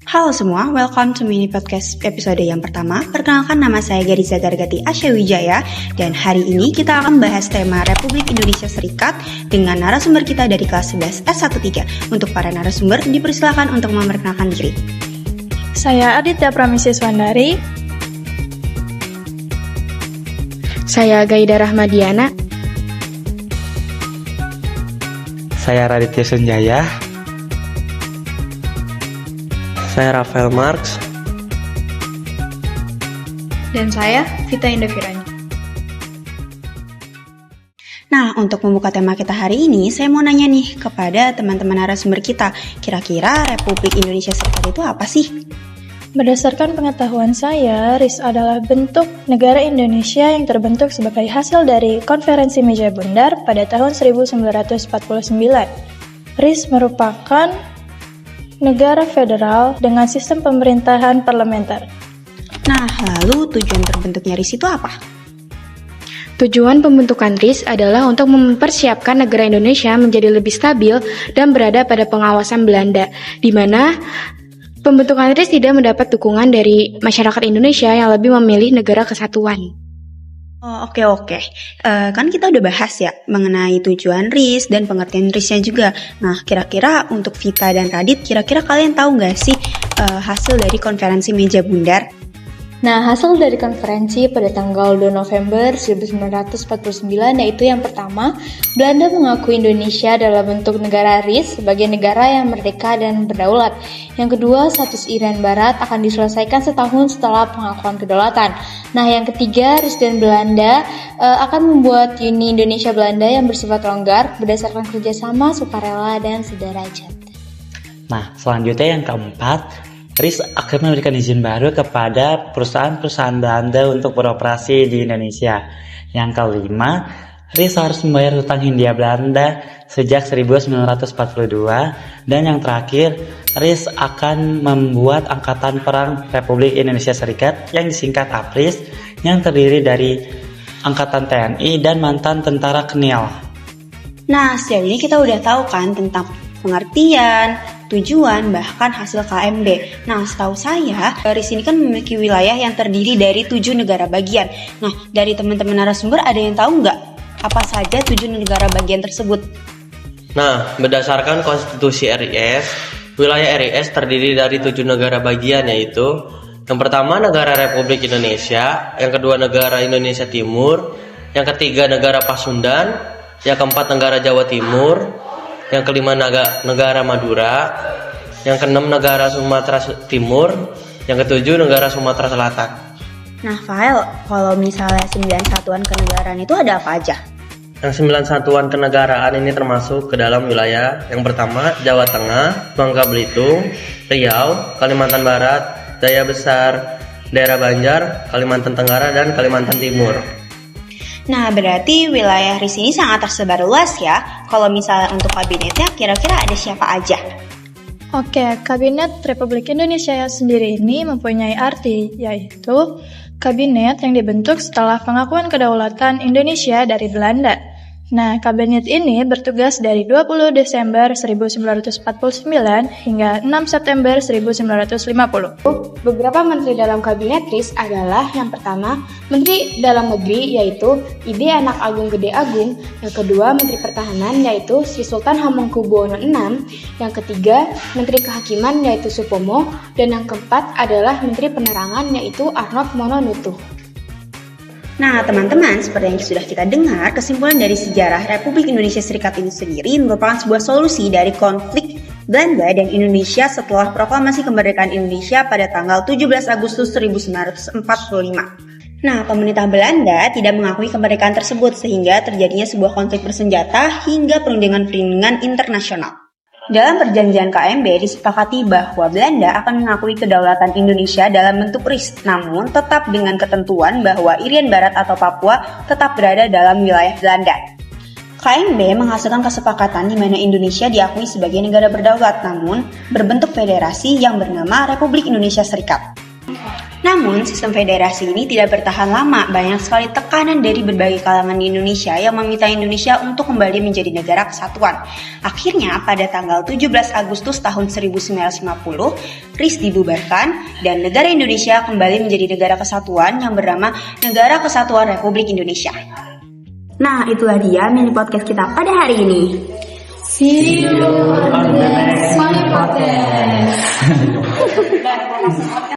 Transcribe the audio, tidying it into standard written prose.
Halo semua, welcome to mini podcast episode yang pertama. Perkenalkan, nama saya Gariza Gargati Asya Wijaya, dan hari ini kita akan bahas tema Republik Indonesia Serikat dengan narasumber kita dari kelas 11 S13. Untuk para narasumber, dipersilakan untuk memperkenalkan diri. Saya Aditya Pramisiswandari. Saya Gaida Rahmadiana. Saya Raditya Sunjaya. Saya Rafael Marx. Dan saya Vita Indafirani. Nah, untuk membuka tema kita hari ini, saya mau nanya nih kepada teman-teman narasumber kita. Kira-kira Republik Indonesia Serikat itu apa sih? Berdasarkan pengetahuan saya, RIS adalah bentuk negara Indonesia yang terbentuk sebagai hasil dari Konferensi Meja Bundar pada tahun 1949. RIS merupakan negara federal dengan sistem pemerintahan parlementer. Nah, lalu tujuan terbentuknya RIS itu apa? Tujuan pembentukan RIS adalah untuk mempersiapkan negara Indonesia menjadi lebih stabil dan berada pada pengawasan Belanda, di mana pembentukan RIS tidak mendapat dukungan dari masyarakat Indonesia yang lebih memilih negara kesatuan. Oh, oke. Kan kita udah bahas ya mengenai tujuan RIS dan pengertian RIS-nya juga. Nah, kira-kira untuk Vita dan Radit, kira-kira kalian tahu nggak sih hasil dari konferensi Meja Bundar? Nah, hasil dari konferensi pada tanggal 2 November 1949 yaitu yang pertama, Belanda mengakui Indonesia dalam bentuk negara RIS sebagai negara yang merdeka dan berdaulat. Yang kedua, status Irian Barat akan diselesaikan setahun setelah pengakuan kedaulatan. Nah, yang ketiga, RIS dan Belanda akan membuat Uni Indonesia Belanda yang bersifat longgar berdasarkan kerjasama sukarela dan sederajat. Nah, selanjutnya yang keempat, RIS akan memberikan izin baru kepada perusahaan-perusahaan Belanda untuk beroperasi di Indonesia. Yang kelima, RIS harus membayar hutang Hindia Belanda sejak 1942. Dan yang terakhir, RIS akan membuat Angkatan Perang Republik Indonesia Serikat yang disingkat APRIS, yang terdiri dari Angkatan TNI dan mantan tentara Kenial. Nah, sejauh ini kita udah tahu kan tentang pengertian, tujuan, bahkan hasil KMB. Nah, setahu saya, RIS ini kan memiliki wilayah yang terdiri dari 7 negara bagian. Nah, dari teman-teman narasumber ada yang tahu nggak apa saja 7 negara bagian tersebut? Nah, berdasarkan konstitusi RIS, wilayah RIS terdiri dari 7 negara bagian, yaitu yang pertama negara Republik Indonesia, yang kedua negara Indonesia Timur, yang ketiga negara Pasundan, yang keempat negara Jawa Timur, yang kelima negara Madura, yang keenam negara Sumatera Timur, yang ketujuh negara Sumatera Selatan. Nah, Fael, kalau misalnya 9 satuan kenegaraan itu ada apa aja? Yang 9 satuan kenegaraan ini termasuk ke dalam wilayah yang pertama Jawa Tengah, Bangka Belitung, Riau, Kalimantan Barat, Jaya Besar, daerah Banjar, Kalimantan Tenggara, dan Kalimantan Timur. Nah, berarti wilayah RIS ini sangat tersebar luas ya. Kalau misalnya untuk kabinetnya, kira-kira ada siapa aja? Oke, Kabinet Republik Indonesia sendiri ini mempunyai arti, yaitu kabinet yang dibentuk setelah pengakuan kedaulatan Indonesia dari Belanda. Nah, kabinet ini bertugas dari 20 Desember 1949 hingga 6 September 1950. Beberapa menteri dalam kabinet RIS adalah yang pertama, Menteri Dalam Negeri yaitu Ide Anak Agung Gede Agung, yang kedua Menteri Pertahanan yaitu Sri Sultan Hamengkubuwono VI, yang ketiga Menteri Kehakiman yaitu Supomo, dan yang keempat adalah Menteri Penerangan yaitu Arnold Mononutuh. Nah, teman-teman, seperti yang sudah kita dengar, kesimpulan dari sejarah Republik Indonesia Serikat ini sendiri merupakan sebuah solusi dari konflik Belanda dan Indonesia setelah proklamasi kemerdekaan Indonesia pada tanggal 17 Agustus 1945. Nah, pemerintah Belanda tidak mengakui kemerdekaan tersebut sehingga terjadinya sebuah konflik bersenjata hingga perundingan-perundingan internasional. Dalam perjanjian KMB disepakati bahwa Belanda akan mengakui kedaulatan Indonesia dalam bentuk RIS, namun tetap dengan ketentuan bahwa Irian Barat atau Papua tetap berada dalam wilayah Belanda. KMB menghasilkan kesepakatan di mana Indonesia diakui sebagai negara berdaulat, namun berbentuk federasi yang bernama Republik Indonesia Serikat. Namun, sistem federasi ini tidak bertahan lama. Banyak sekali tekanan dari berbagai kalangan di Indonesia yang meminta Indonesia untuk kembali menjadi negara kesatuan. Akhirnya, pada tanggal 17 Agustus tahun 1950, RIS dibubarkan dan negara Indonesia kembali menjadi negara kesatuan yang bernama Negara Kesatuan Republik Indonesia. Nah, itulah dia mini podcast kita pada hari ini. See you on the next podcast.